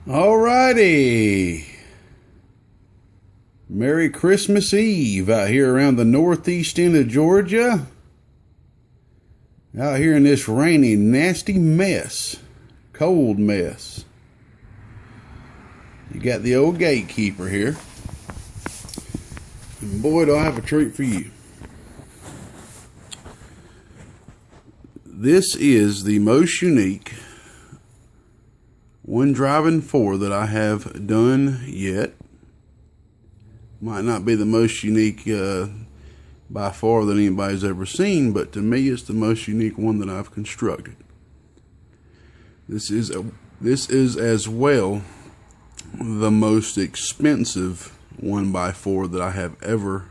Alrighty. Merry Christmas Eve out here around the northeast end of Georgia. Out here in this rainy, nasty mess. Cold mess. You got the old Gatekeeper here. And boy, do I have a treat for you. This is the most unique one driving 4 that I have done yet. Might not be the most unique by far that anybody's ever seen, but to me it's the most unique one that I've constructed. This is as well the most expensive 1x4 that I have ever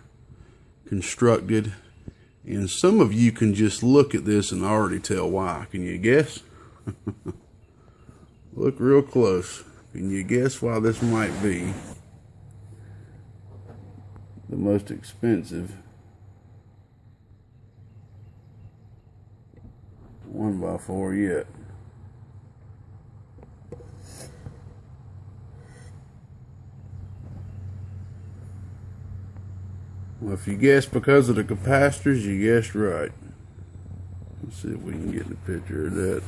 constructed, and some of you can just look at this and already tell why. Can you guess? Look real close. Can you guess why this might be the most expensive 1x4 yet? Well, if you guessed because of the capacitors, you guessed right. Let's see if we can get the picture of that,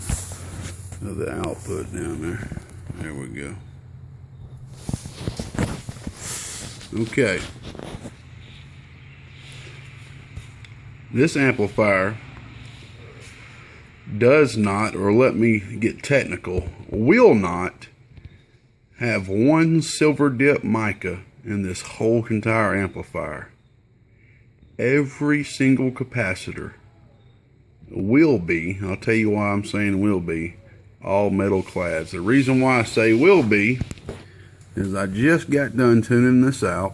of the output down there. There we go. Okay. This amplifier does not, or let me get technical, will not have one silver dip mica in this whole entire amplifier. Every single capacitor will be, I'll tell you why I'm saying will be, all metal clads. The reason why I say will be is I just got done tuning this out.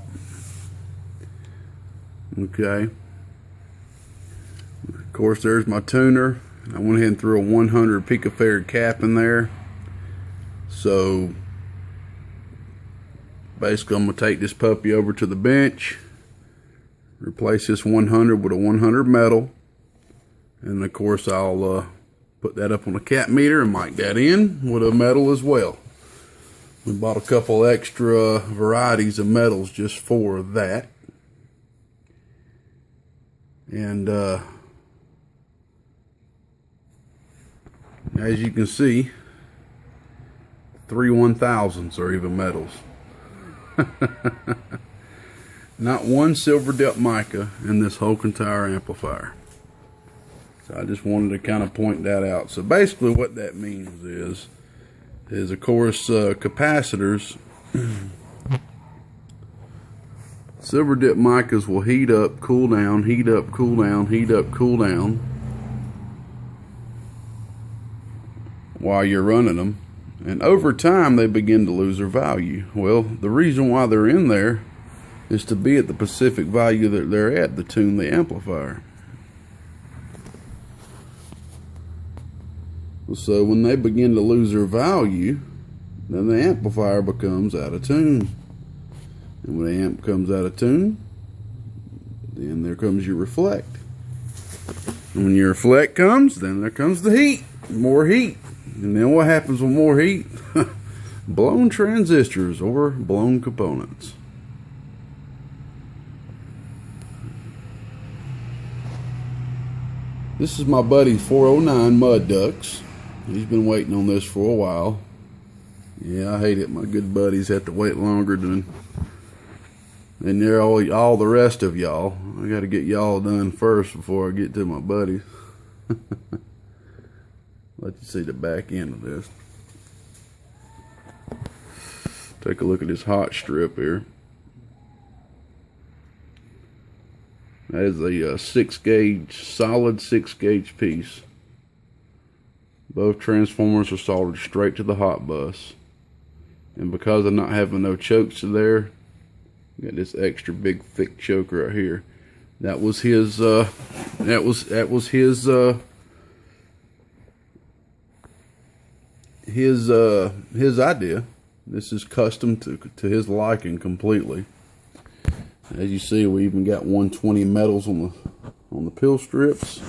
Okay. Of course, there's my tuner. I went ahead and threw a 100 picofarad cap in there. So basically I'm going to take this puppy over to the bench, replace this 100 with a 100 metal, and of course I'll put that up on a cap meter and mic that in with a metal as well. We bought a couple extra varieties of metals just for that. And as you can see, 3 1000s are even metals. Not one silver dip mica in this whole entire amplifier. So I just wanted to kind of point that out. So basically what that means is of course capacitors, silver dip micas will heat up, cool down, heat up, cool down, heat up, cool down while you're running them, and over time they begin to lose their value. Well, the reason why they're in there is to be at the specific value that they're at to tune the amplifier. So when they begin to lose their value, then the amplifier becomes out of tune. And when the amp comes out of tune, then there comes your reflect. And when your reflect comes, then there comes the heat. More heat. And then what happens with more heat? Blown transistors or blown components. This is my buddy's 409 mud ducts. He's been waiting on this for a while. Yeah, I hate it. My good buddies have to wait longer than they're all the rest of y'all. I got to get y'all done first before I get to my buddies. Let you see the back end of this. Take a look at this hot strip here. That is a 6-gauge, solid 6-gauge piece. Both transformers are soldered straight to the hot bus. And because of not having no chokes there, got this extra big thick choke right here. That was his his idea. This is custom to his liking completely. As you see, we even got 120 metals on the pill strips.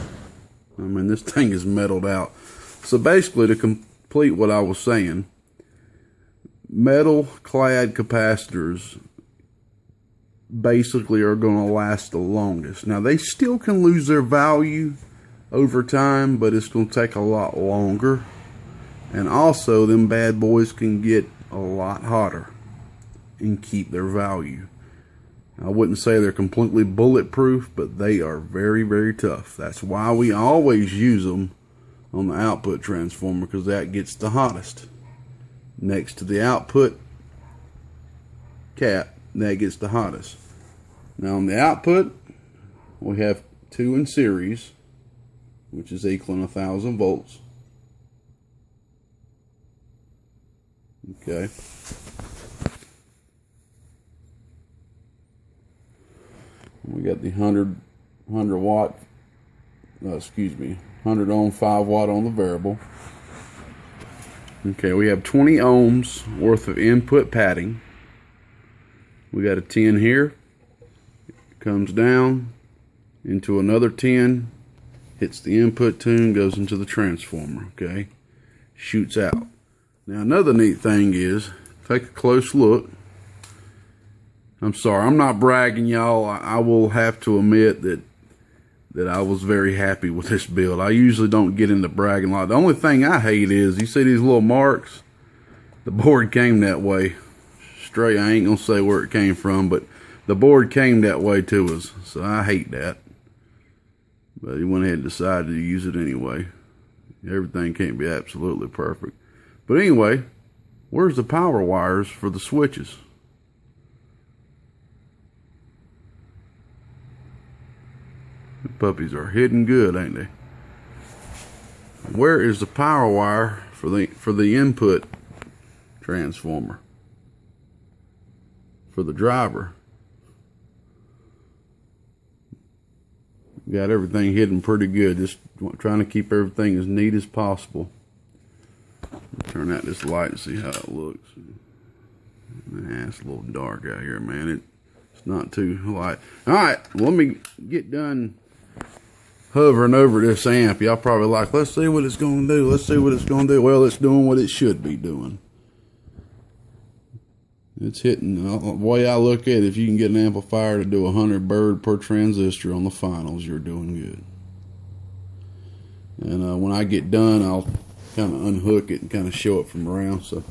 I mean, this thing is metalled out. So basically, to complete what I was saying, metal clad capacitors basically are going to last the longest. Now, they still can lose their value over time, but it's going to take a lot longer. And also, them bad boys can get a lot hotter and keep their value. I wouldn't say they're completely bulletproof, but they are very, very tough. That's why we always use them on the output transformer, because that gets the hottest. Next to the output cap, that gets the hottest. Now on the output, we have 2 in series, which is equaling 1,000 volts. Okay. We got the 100 watt, 100 ohm 5 watt on the variable. Okay, we have 20 ohms worth of input padding. We got a 10 here. It comes down into another 10, hits the input tune, goes into the transformer. Okay, shoots out. Now another neat thing is, take a close look. I'm sorry, I'm not bragging, y'all. I will have to admit that I was very happy with this build. I usually don't get into bragging a lot. The only thing I hate is, you see these little marks? The board came that way. Straight, I ain't gonna say where it came from, but the board came that way to us. So I hate that. But he went ahead and decided to use it anyway. Everything can't be absolutely perfect. But anyway, where's the power wires for the switches? The puppies are hidden good, ain't they? Where is the power wire for the input transformer? For the driver. Got everything hidden pretty good. Just trying to keep everything as neat as possible. Turn out this light and see how it looks. Nah, it's a little dark out here, man. It's not too light. Alright, well, let me get done hovering over this amp. Y'all probably like, let's see what it's going to do. Let's see what it's going to do. Well, it's doing what it should be doing. It's hitting. The way I look at it, if you can get an amplifier to do 100 bird per transistor on the finals, you're doing good. And when I get done, I'll kind of unhook it and kind of show it from around. So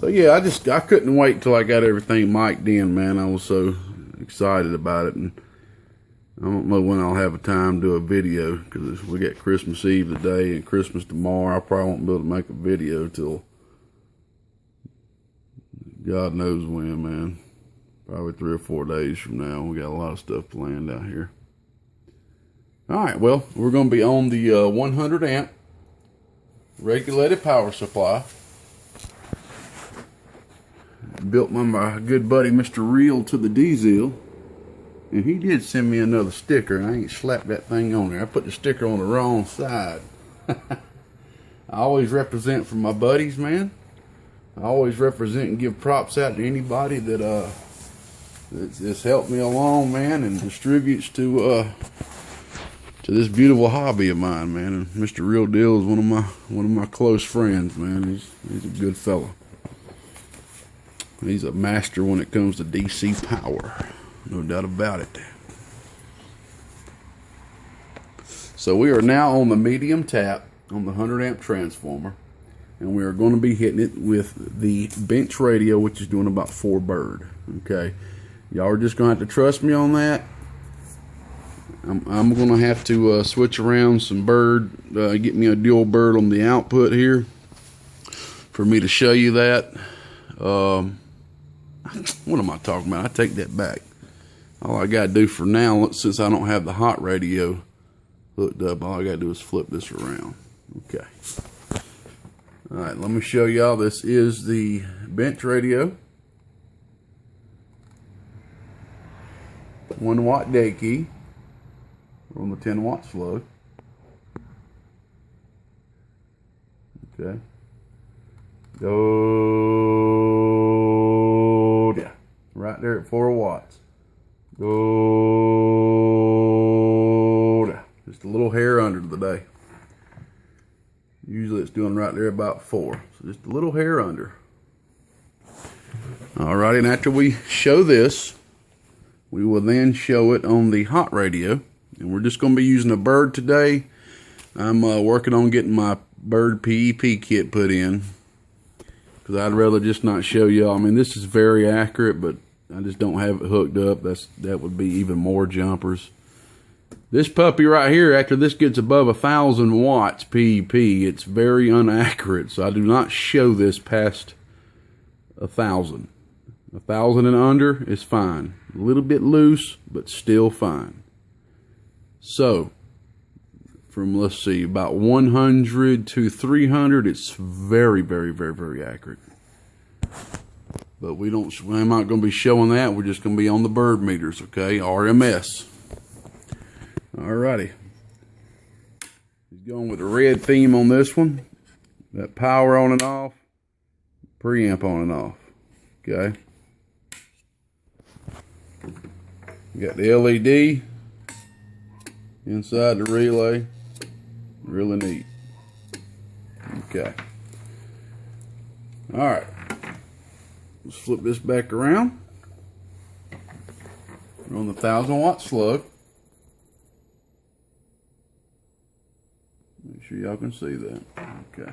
yeah, I couldn't wait till I got everything mic'd in, man. I was so excited about it, and I don't know when I'll have a time to do a video, because we got Christmas Eve today and Christmas tomorrow. I probably won't be able to make a video till God knows when, man. Probably 3 or 4 days from now. We got a lot of stuff planned out here. Alright, well, we're going to be on the 100 amp regulated power supply. Built by my good buddy Mr. Real to the diesel. And he did send me another sticker, and I ain't slapped that thing on there. I put the sticker on the wrong side. I always represent for my buddies, man. I always represent and give props out to anybody that that's helped me along, man, and distributes to this beautiful hobby of mine, man. And Mr. Real Deal is one of my close friends, man. He's a good fella. He's a master when it comes to DC power, no doubt about it. So we are now on the medium tap on the 100 amp transformer. And we are going to be hitting it with the bench radio, which is doing about 4 bird. Okay, y'all are just going to have to trust me on that. I'm going to have to switch around some bird, get me a dual bird on the output here for me to show you that. What am I talking about? I take that back. All I got to do for now, since I don't have the hot radio hooked up, all I got to do is flip this around. Okay. Alright, let me show y'all. This is the bench radio. 1 watt day key. We're on the 10 watt slug. Okay. Go down. Right there at 4 watts. Go down. Just a little hair under today. Usually it's doing right there about 4. So just a little hair under. Alright, and after we show this, we will then show it on the hot radio. And we're just going to be using a bird today. I'm working on getting my bird PEP kit put in, because I'd rather just not show y'all. I mean, this is very accurate, but I just don't have it hooked up. That would be even more jumpers. This puppy right here, after this gets above 1,000 watts PEP, it's very inaccurate. So I do not show this past 1,000. 1,000 and under is fine. A little bit loose, but still fine. So, from, let's see, about 100 to 300, it's very, very, very, very accurate. But I'm not going to be showing that. We're just going to be on the bird meters, okay? RMS. Alrighty. He's going with a red theme on this one. That power on and off. Preamp on and off. Okay. We got the LED inside the relay. Really neat. Okay. Alright. Let's flip this back around. We're on the 1,000-watt slug. Make sure y'all can see that. Okay.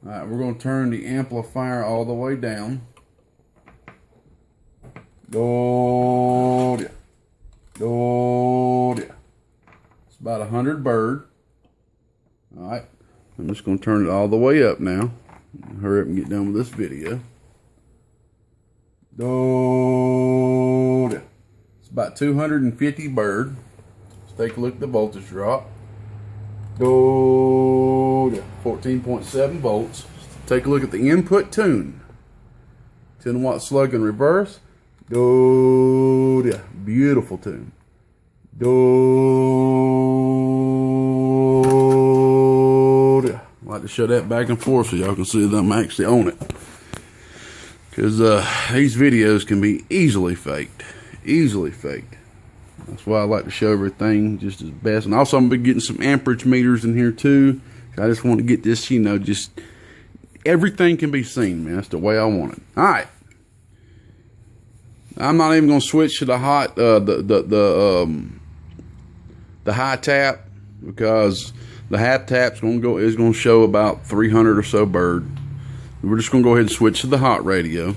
Alright, we're going to turn the amplifier all the way down. It's about 100 bird. Alright, I'm just going to turn it all the way up now. Hurry up and get done with this video. It's about 250 bird. Let's take a look at the voltage drop. 14.7 volts. Take a look at the input tune. 10-watt slug in reverse. Beautiful tune. I like to show that back and forth so y'all can see that I'm actually on it. Because these videos can be easily faked. Easily faked. That's why I like to show everything just as best. And also I'm going to be getting some amperage meters in here too. I just want to get this, you know, just everything can be seen, man. That's the way I want it. Alright. I'm not even going to switch to the hot, the high tap, because the half tap's going to show about 300 or so bird. We're just going to go ahead and switch to the hot radio.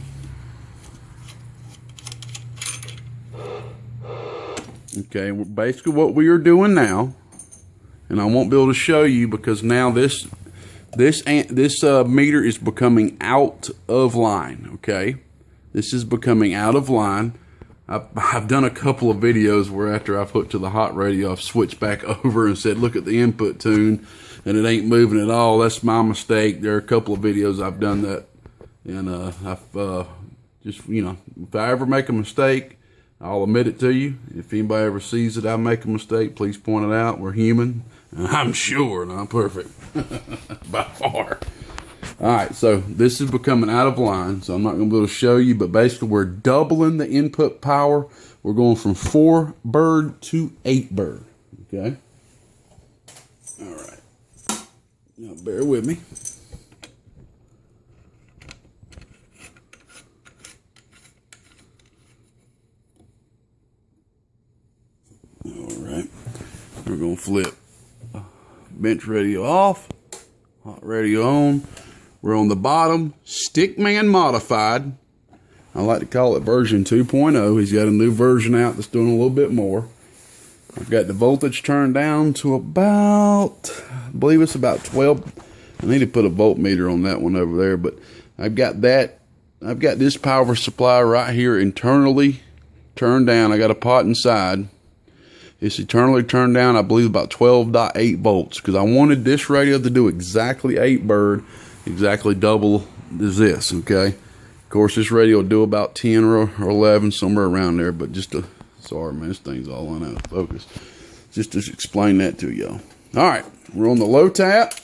Okay, basically what we are doing now, and I won't be able to show you because now this meter is becoming out of line. Okay, this is becoming out of line. I've done a couple of videos where after I've hooked to the hot radio, I've switched back over and said, look at the input tune, and it ain't moving at all. That's my mistake. There are a couple of videos I've done that, and I've just, you know, if I ever make a mistake, I'll admit it to you. If anybody ever sees that I make a mistake, please point it out. We're human, and I'm sure not perfect by far. Alright, so this is becoming out of line, so I'm not going to be able to show you, but basically we're doubling the input power. We're going from 4 bird to 8 bird. Okay? Alright. Now bear with me. Alright. We're going to flip bench radio off, hot radio on. We're on the bottom, Stickman modified. I like to call it version 2.0. He's got a new version out that's doing a little bit more. I've got the voltage turned down to about, I believe it's about 12. I need to put a voltmeter on that one over there, but I've got that. I've got this power supply right here internally turned down. I got a pot inside. It's internally turned down, I believe about 12.8 volts, because I wanted this radio to do exactly 8 bird. Exactly double as this, okay? Of course, this radio will do about 10 or 11, somewhere around there, but just to, sorry, man, this thing's all on out of focus. Just to explain that to y'all. All right, we're on the low tap.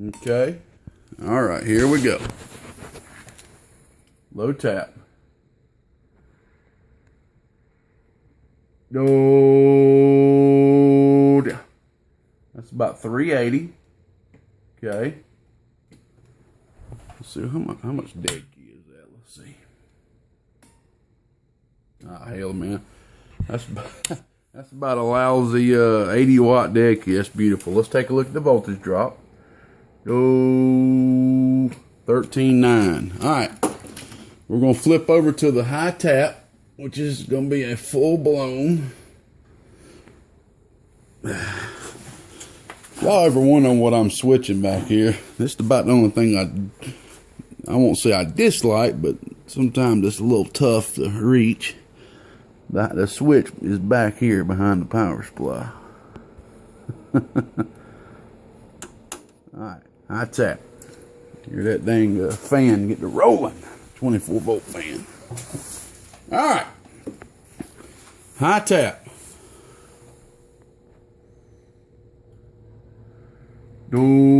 Okay. All right, here we go. Low tap. That's about 380. Okay. Let's see how much dead key is that. Let's see. Ah, hell, man, that's about a lousy 80 watt dead key. That's beautiful. Let's take a look at the voltage drop. Go 13.9. All right, we're gonna flip over to the high tap, which is gonna be a full blown. Y'all ever wonder what I'm switching back here? This is about the only thing I won't say I dislike, but sometimes it's a little tough to reach. The switch is back here behind the power supply. Alright, high tap. Hear that dang fan get to rolling. 24 volt fan. Alright. High tap. Dude.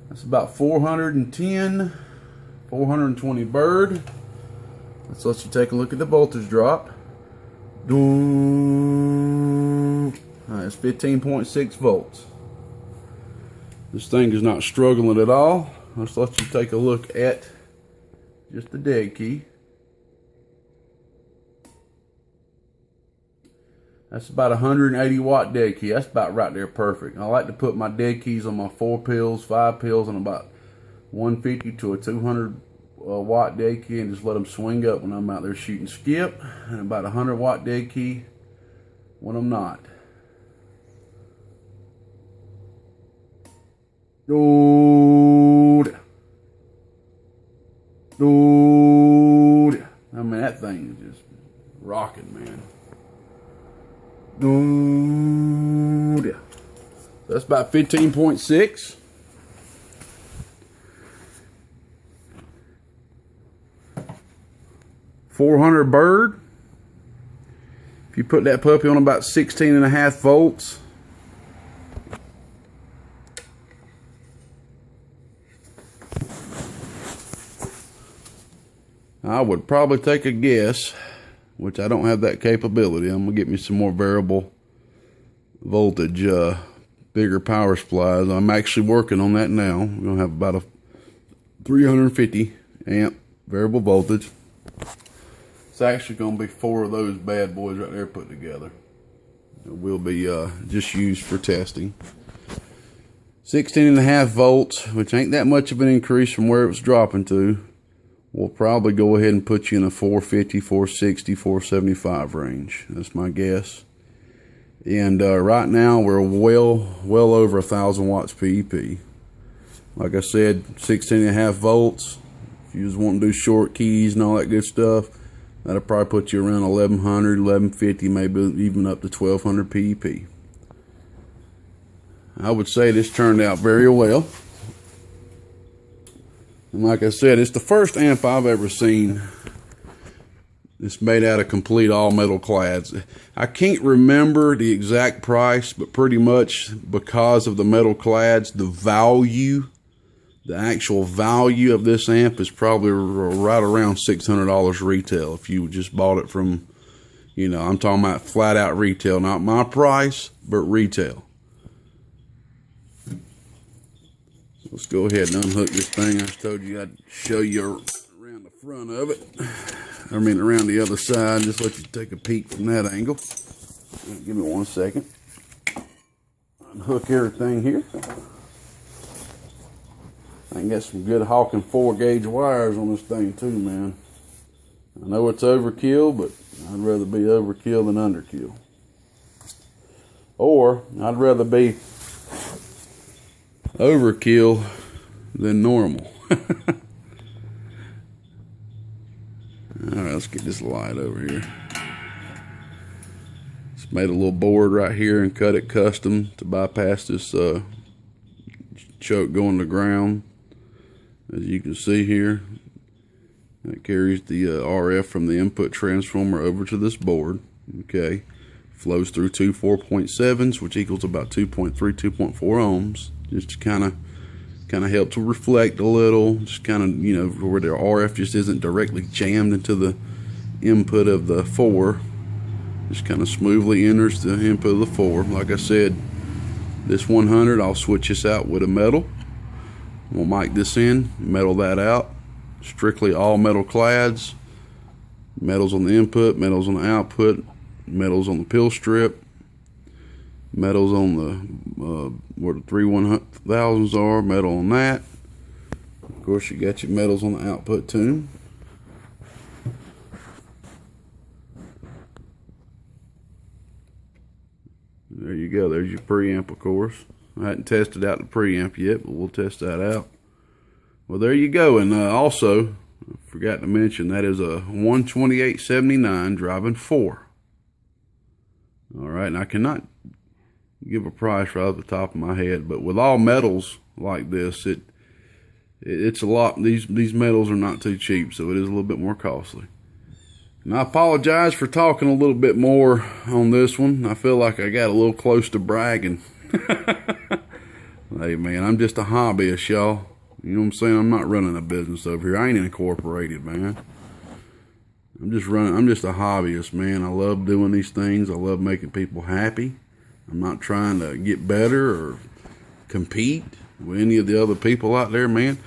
That's about 410, 420 bird. Let's let you take a look at the voltage drop. Alright, it's 15.6 volts. This thing is not struggling at all. Let's let you take a look at just the dead key. That's about 180 watt dead key. That's about right there, perfect. I like to put my dead keys on my 4 pills, 5 pills, and about 150 to a 200 watt dead key, and just let them swing up when I'm out there shooting skip, and about 100 watt dead key when I'm not. Dude. I mean, that thing is just rocking, man. Dude. That's about 15.6. $400 bird. If you put that puppy on about 16.5 volts, I would probably take a guess, which I don't have that capability. I'm gonna get me some more variable voltage, bigger power supplies. I'm actually working on that now. We're gonna have about a 350 amp variable voltage. It's actually gonna be 4 of those bad boys right there put together. It will be just used for testing. 16.5 volts, which ain't that much of an increase from where it was dropping to. We'll probably go ahead and put you in a 450, 460, 475 range. That's my guess. And right now we're well over 1,000 watts PEP. Like I said, 16.5 volts. If you just want to do short keys and all that good stuff, that'll probably put you around 1,100, 1,150, maybe even up to 1,200 PEP. I would say this turned out very well. And like I said, it's the first amp I've ever seen that's made out of complete all metal clads. I can't remember the exact price, but pretty much because of the metal clads, the actual value of this amp is probably right around $600 retail if you just bought it from, you know, I'm talking about flat out retail, not my price, but retail. Let's go ahead and unhook this thing. I just told you I'd show you around the front of it. I mean around the other side. Just let you take a peek from that angle. Give me 1 second. Unhook everything here. I can get some good Hawken 4-gauge wires on this thing too, man. I know it's overkill, but I'd rather be overkill than underkill. Or I'd rather be overkill than normal. Alright, let's get this light over here. Just made a little board right here and cut it custom to bypass this choke going to ground. As you can see here, it carries the RF from the input transformer over to this board. Okay, flows through two 4.7s, which equals about 2.3, 2.4 ohms. Just to kind of help to reflect a little, just kind of, you know, where the RF just isn't directly jammed into the input of the 4. Just kind of smoothly enters the input of the 4. Like I said, This 100, I'll switch this out with a metal. We'll mic this in, metal that out. Strictly all metal clads. Metals on the input, metals on the output, metals on the pill strip, metals on the where the 3/1000s are, metal on that. Of course, you got your metals on the output too. There you go. There's your preamp, of course. I hadn't tested out the preamp yet, but we'll test that out. Well, there you go. And also, I forgot to mention, that is a 12879 driving 4. All right, and I cannot give a price right off the top of my head, but with all metals like this, it's a lot. These metals are not too cheap, so it is a little bit more costly. And I apologize for talking a little bit more on this one. I feel like I got a little close to bragging. Hey man, I'm just a hobbyist, y'all. You know what I'm saying? I'm not running a business over here. I ain't incorporated, man. I'm just a hobbyist, man. I love doing these things. I love making people happy. I'm not trying to get better or compete with any of the other people out there, man.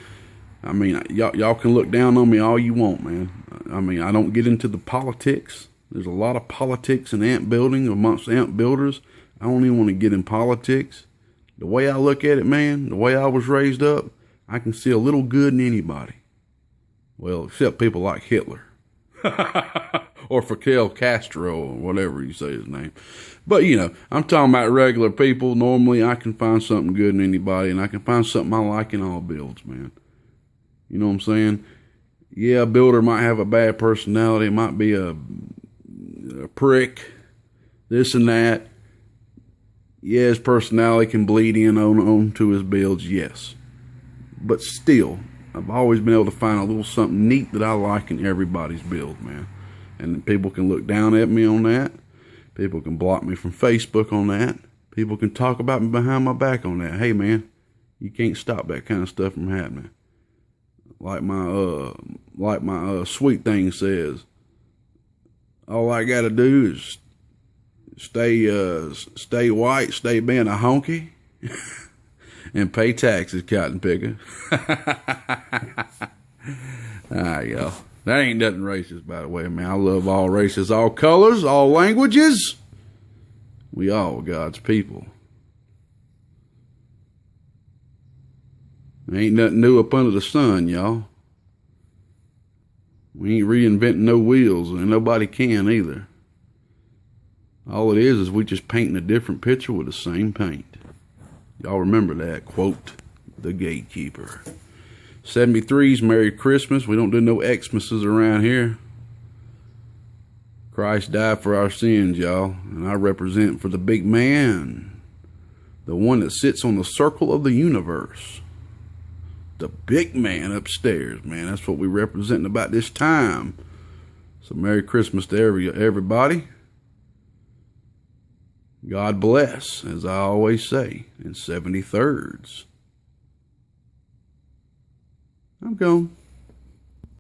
I mean, y'all can look down on me all you want, man. I mean, I don't get into the politics. There's a lot of politics in amp building amongst amp builders. I don't even want to get in politics. The way I look at it, man, the way I was raised up, I can see a little good in anybody. Well, except people like Hitler. Or Fidel Castro, or whatever you say his name. But, you know, I'm talking about regular people. Normally, I can find something good in anybody, and I can find something I like in all builds, man. You know what I'm saying? Yeah, a builder might have a bad personality. It might be a prick, this and that. Yeah, his personality can bleed in on to his builds, yes. But still, I've always been able to find a little something neat that I like in everybody's build, man. And people can look down at me on that. People can block me from Facebook on that. People can talk about me behind my back on that. Hey, man, you can't stop that kind of stuff from happening. Like my sweet thing says, all I got to do is stay white, stay being a honky, and pay taxes, cotton picker. Alright, y'all. That ain't nothing racist, by the way, man. I love all races, all colors, all languages. We all God's people. There ain't nothing new up under the sun, y'all. We ain't reinventing no wheels, and nobody can either. All it is we just painting a different picture with the same paint. Y'all remember that quote, the Gatekeeper. 73's Merry Christmas. We don't do no Xmas's around here. Christ died for our sins, y'all. And I represent for the big man. The one that sits on the circle of the universe. The big man upstairs, man. That's what we representing about this time. So Merry Christmas to everybody. God bless, as I always say, in 73rds. I'm gone.